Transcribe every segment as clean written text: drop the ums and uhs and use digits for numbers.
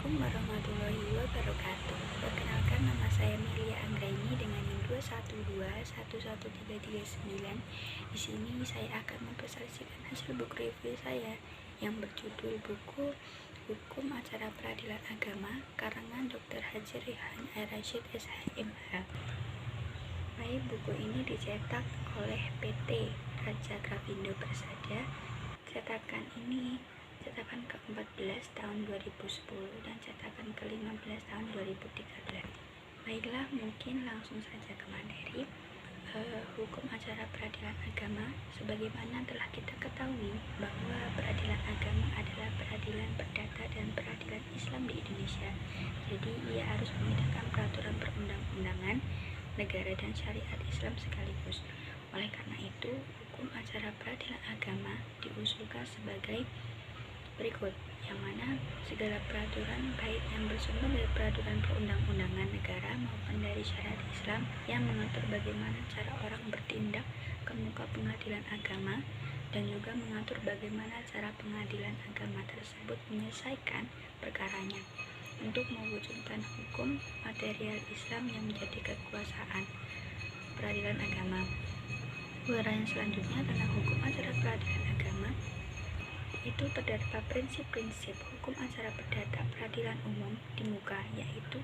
Assalamualaikum warahmatullahi wabarakatuh. Perkenalkan, nama saya Melia Anggraini dengan NIM 212113339. Di sini saya akan mempresentasikan hasil buku review saya yang berjudul buku Hukum Acara Peradilan Agama karangan Dr. Haji Rehan Ar-Rasyid SHMH. Baik, buku ini dicetak oleh PT Raja Grafindo Persada. Cetakan ke-14 tahun 2010 dan cetakan ke-15 tahun 2013. Baiklah, mungkin langsung saja ke materi. Hukum acara peradilan agama. Sebagaimana telah kita ketahui bahwa peradilan agama adalah peradilan perdata dan peradilan Islam di Indonesia. Jadi ia harus menggunakan peraturan perundang-undangan negara dan syariat Islam sekaligus. Oleh karena itu, hukum acara peradilan agama diusulkan sebagai berikut, yang mana segala peraturan baik yang bersumber dari peraturan perundang-undangan negara maupun dari syariat Islam yang mengatur bagaimana cara orang bertindak ke muka pengadilan agama dan juga mengatur bagaimana cara pengadilan agama tersebut menyelesaikan perkaranya untuk mewujudkan hukum material Islam yang menjadi kekuasaan peradilan agama. Uraian selanjutnya tentang hukum acara peradilan agama itu terdapat prinsip-prinsip hukum acara perdata peradilan umum di muka, yaitu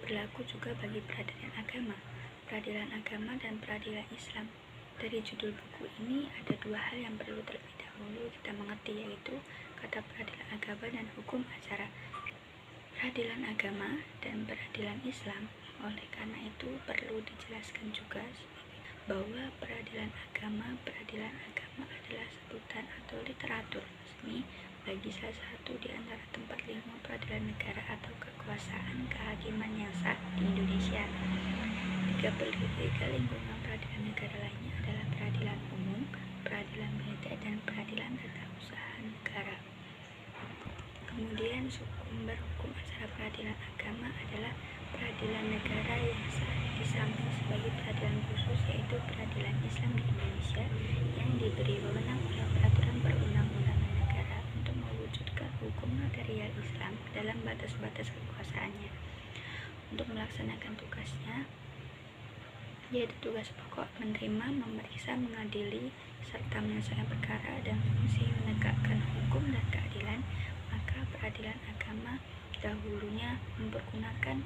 berlaku juga bagi peradilan agama dan peradilan Islam. Dari judul buku ini ada dua hal yang perlu terlebih dahulu kita mengerti, yaitu kata peradilan agama dan hukum acara peradilan agama dan peradilan Islam. Oleh karena itu perlu dijelaskan juga bahwa peradilan agama adalah sebutan atau literatur resmi bagi salah satu di antara tempat lingkup peradilan negara atau kekuasaan kehakiman yang sah di Indonesia. Tiga lingkungan peradilan negara lainnya adalah peradilan umum, peradilan militer, dan peradilan tata usaha negara. Kemudian sumber hukum acara peradilan agama adalah peradilan negara yang sah di samping sebagai peradilan khusus, yaitu peradilan Islam di Indonesia yang diberi wewenang oleh peraturan perundang-undangan negara untuk mewujudkan hukum material Islam dalam batas-batas kekuasaannya. Untuk melaksanakan tugasnya, yaitu tugas pokok menerima, memeriksa, mengadili, serta menyelesaikan perkara dan fungsi menegakkan hukum dan keadilan, maka peradilan agama dahulunya mempergunakan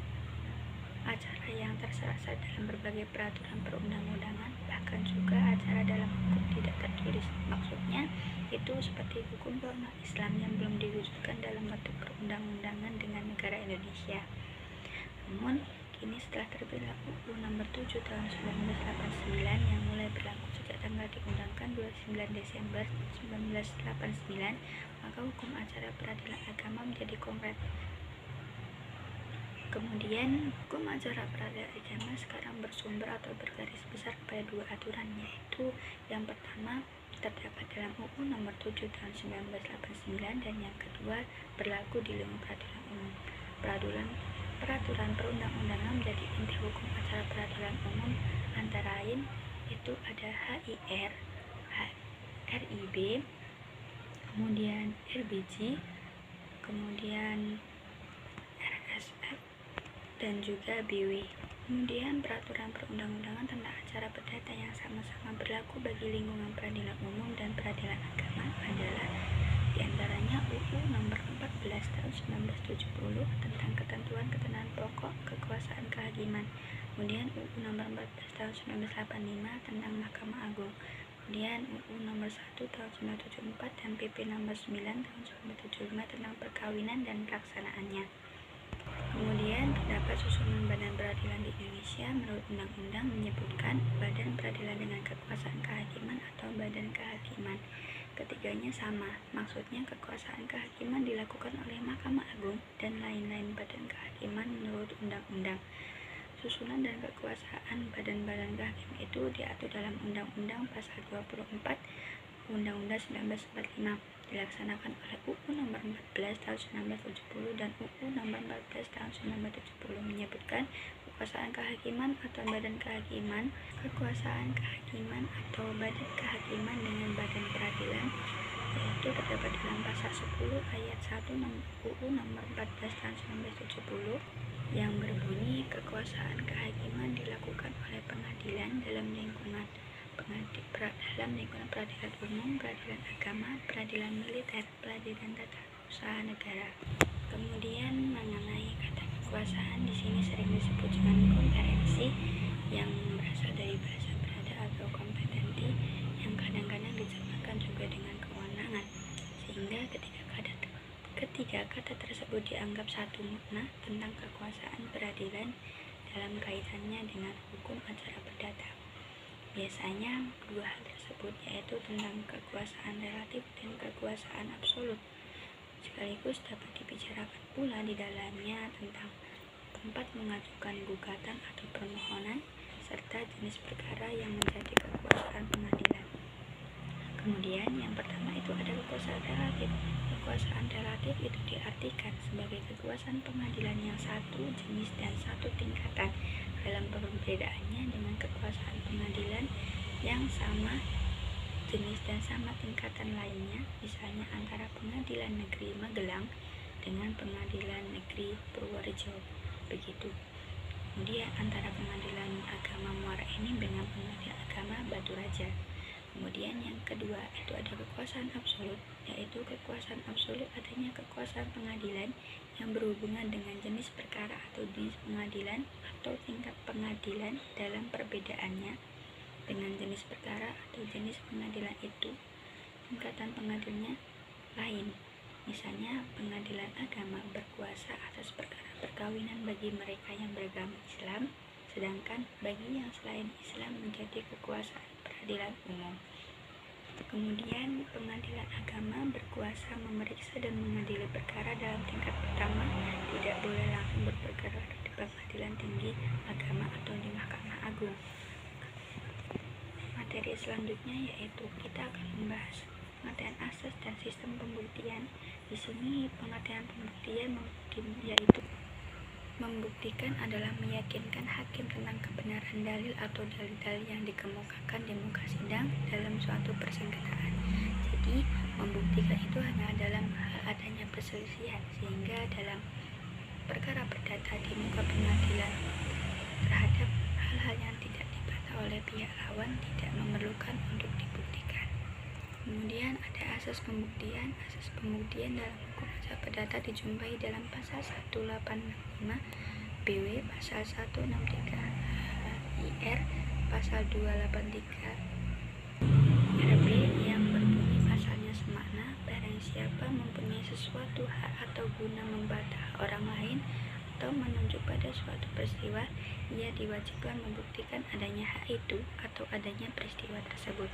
acara yang terserasa dalam berbagai peraturan perundang-undangan, bahkan juga acara dalam hukum tidak tertulis. Maksudnya itu seperti hukum norma Islam yang belum diwujudkan dalam bentuk perundang-undangan dengan negara Indonesia. Namun kini setelah terbitnya UU Nomor 7 Tahun 1989 yang mulai berlaku sejak tanggal diundangkan 29 Desember 1989, maka hukum acara peradilan agama menjadi konkret. Kemudian, hukum acara peradilan agama sekarang bersumber atau bergaris besar pada dua aturan, yaitu yang pertama terdapat dalam UU Nomor 7 Tahun 1989 dan yang kedua berlaku di lingkup peradilan umum. Peraturan perundang-undangan menjadi inti hukum acara peradilan umum, antara lain itu ada HIR, RIB, kemudian RBG, kemudian RSF, dan juga BW. Kemudian peraturan perundang-undangan tentang acara perdata yang sama-sama berlaku bagi lingkungan peradilan umum dan peradilan agama adalah diantaranya UU Nomor 14 Tahun 1970 tentang ketentuan pokok kekuasaan kehakiman, kemudian UU Nomor 14 Tahun 1985 tentang Mahkamah Agung, kemudian UU Nomor 1 Tahun 1974 dan PP Nomor 9 Tahun 1975 tentang perkawinan dan pelaksanaannya. Kemudian terdapat susunan badan peradilan di Indonesia. Menurut undang-undang menyebutkan badan peradilan dengan kekuasaan kehakiman atau badan kehakiman. Ketiganya sama, maksudnya kekuasaan kehakiman dilakukan oleh Mahkamah Agung dan lain-lain badan kehakiman menurut undang-undang. Susunan dan kekuasaan badan-badan kehakiman itu diatur dalam Undang-Undang Pasal 24 Undang-Undang 1945, dilaksanakan oleh UU Nomor 14 Tahun 1970 dan UU Nomor 14 Tahun 1970 menyebutkan kekuasaan kehakiman atau badan kehakiman, kekuasaan kehakiman atau badan kehakiman dengan badan peradilan yaitu terdapat dalam pasal 10 ayat 1 UU nomor 14 tahun 1970 yang berbunyi kekuasaan kehakiman dilakukan oleh pengadilan dalam lingkungan peradilan umum, peradilan agama, peradilan militer, peradilan tata usaha negara. Kemudian mengenai kata kekuasaan di sini sering disebut dengan kompetensi yang berasal dari bahasa berada atau kompetensi yang kadang-kadang diterjemahkan juga dengan kewenangan, sehingga ketika kata tersebut dianggap satu makna tentang kekuasaan peradilan dalam kaitannya dengan hukum acara perdata. Biasanya kedua hal tersebut yaitu tentang kekuasaan relatif dan kekuasaan absolut. Sekaligus dapat dibicarakan pula di dalamnya tentang tempat mengajukan gugatan atau permohonan serta jenis perkara yang menjadi kekuasaan pengadilan. Kemudian yang pertama itu ada kekuasaan relatif. Kekuasaan relatif itu diartikan sebagai kekuasaan pengadilan yang satu jenis dan satu tingkatan dalam perbedaannya dengan kekuasaan pengadilan yang sama jenis dan sama tingkatan lainnya, misalnya antara Pengadilan Negeri Magelang dengan Pengadilan Negeri Purworejo, begitu. Kemudian antara Pengadilan Agama Muara Enim dengan Pengadilan Agama Batu Raja. Kemudian yang kedua itu ada kekuasaan absolut, yaitu kekuasaan absolut adanya kekuasaan pengadilan yang berhubungan dengan jenis perkara atau jenis pengadilan atau tingkat pengadilan dalam perbedaannya dengan jenis perkara atau jenis pengadilan itu tingkatan pengadilannya lain. Misalnya pengadilan agama berkuasa atas perkara perkawinan bagi mereka yang beragama Islam, sedangkan bagi yang selain Islam menjadi kekuasaan peradilan umum. Kemudian pengadilan agama berkuasa memeriksa dan mengadili perkara dalam tingkat pertama, tidak boleh langsung berperkara di pengadilan tinggi agama atau di Mahkamah Agung. Materi selanjutnya yaitu kita akan membahas pengertian asas dan sistem pembuktian. Di sini pengertian pembuktian yaitu membuktikan adalah meyakinkan hakim tentang kebenaran dalil atau dalil-dalil yang dikemukakan di muka sidang dalam suatu persengketaan. Jadi, membuktikan itu hanya dalam hal adanya perselisihan, sehingga dalam perkara perdata di muka pengadilan terhadap hal-hal yang tidak dibantah oleh pihak lawan tidak memerlukan untuk dibuktikan. Kemudian ada asas pembuktian. Asas pembuktian dalam hukum acara perdata dijumpai dalam pasal 185 BW, pasal 163 IR, pasal 283 RB yang berbunyi pasalnya semakna, barang siapa mempunyai sesuatu hak atau guna membantah orang lain atau menunjuk pada suatu peristiwa, ia diwajibkan membuktikan adanya hak itu atau adanya peristiwa tersebut.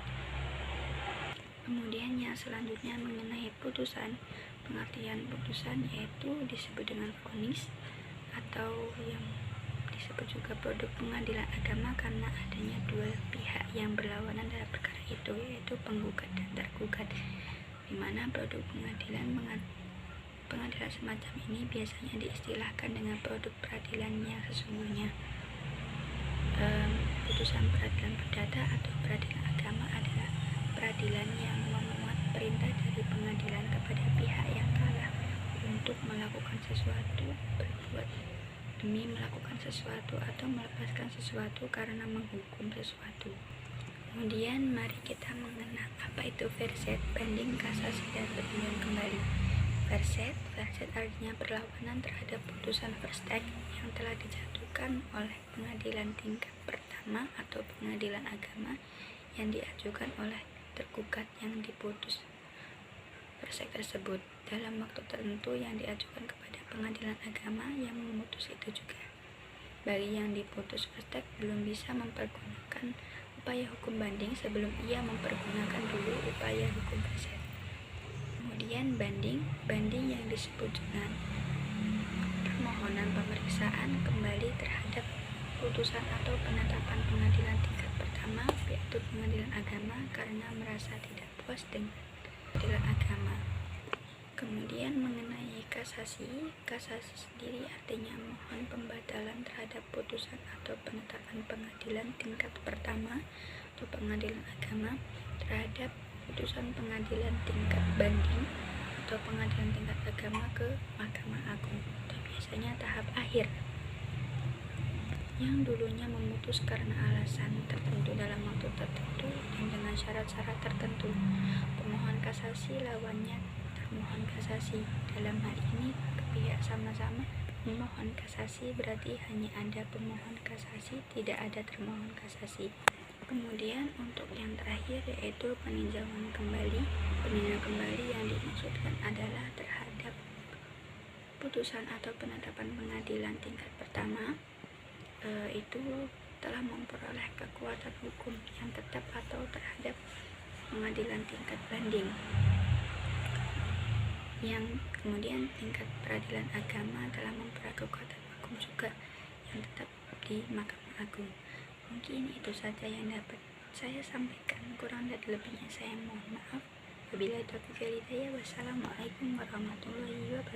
Kemudian yang selanjutnya mengenai putusan. Pengertian putusan yaitu disebut dengan vonis atau yang disebut juga produk pengadilan agama karena adanya dua pihak yang berlawanan dalam perkara itu, yaitu penggugat dan tergugat, di mana produk pengadilan semacam ini biasanya diistilahkan dengan produk peradilan yang sesungguhnya. Putusan peradilan perdata atau peradilan agama adalah peradilan yang memuat perintah dari pengadilan kepada pihak yang kalah untuk melakukan sesuatu, berbuat demi melakukan sesuatu atau melepaskan sesuatu karena menghukum sesuatu. Kemudian mari kita mengenal apa itu verset, banding, kasasi, dan peninjauan kembali. Verset artinya perlawanan terhadap putusan verstek yang telah dijatuhkan oleh pengadilan tingkat pertama atau pengadilan agama yang diajukan oleh tergugat yang diputus verstek tersebut dalam waktu tertentu yang diajukan kepada pengadilan agama yang memutus itu juga. Bagi yang diputus verstek belum bisa mempergunakan upaya hukum banding sebelum ia mempergunakan dulu upaya hukum verset. Kemudian banding yang disebut dengan permohonan pemeriksaan kembali terhadap putusan atau penetapan pengadilan tingkat pertama, yaitu pengadilan agama, karena merasa tidak puas dengan pengadilan agama. Kemudian mengenai kasasi sendiri artinya mohon pembatalan terhadap putusan atau penetapan pengadilan tingkat pertama atau pengadilan agama terhadap putusan pengadilan tingkat banding atau pengadilan tingkat agama ke Mahkamah Agung, atau biasanya tahap akhir, yang dulunya memutus karena alasan tertentu dalam waktu tertentu dan dengan syarat-syarat tertentu. Pemohon kasasi lawannya termohon kasasi. Dalam hal ini, pihak sama-sama memohon kasasi, berarti hanya ada pemohon kasasi, tidak ada termohon kasasi. Kemudian untuk yang terakhir yaitu peninjauan kembali. Peninjauan kembali yang dimaksudkan adalah terhadap putusan atau penetapan pengadilan tingkat pertama itu telah memperoleh kekuatan hukum yang tetap atau terhadap pengadilan tingkat banding, yang kemudian tingkat peradilan agama telah memperoleh kekuatan hukum juga yang tetap di Mahkamah Agung. Mungkin itu saja yang dapat saya sampaikan, kurang dan lebihnya saya mohon maaf. Wabillahi taufiq wal hidayah. Wassalamualaikum warahmatullahi wabarakatuh.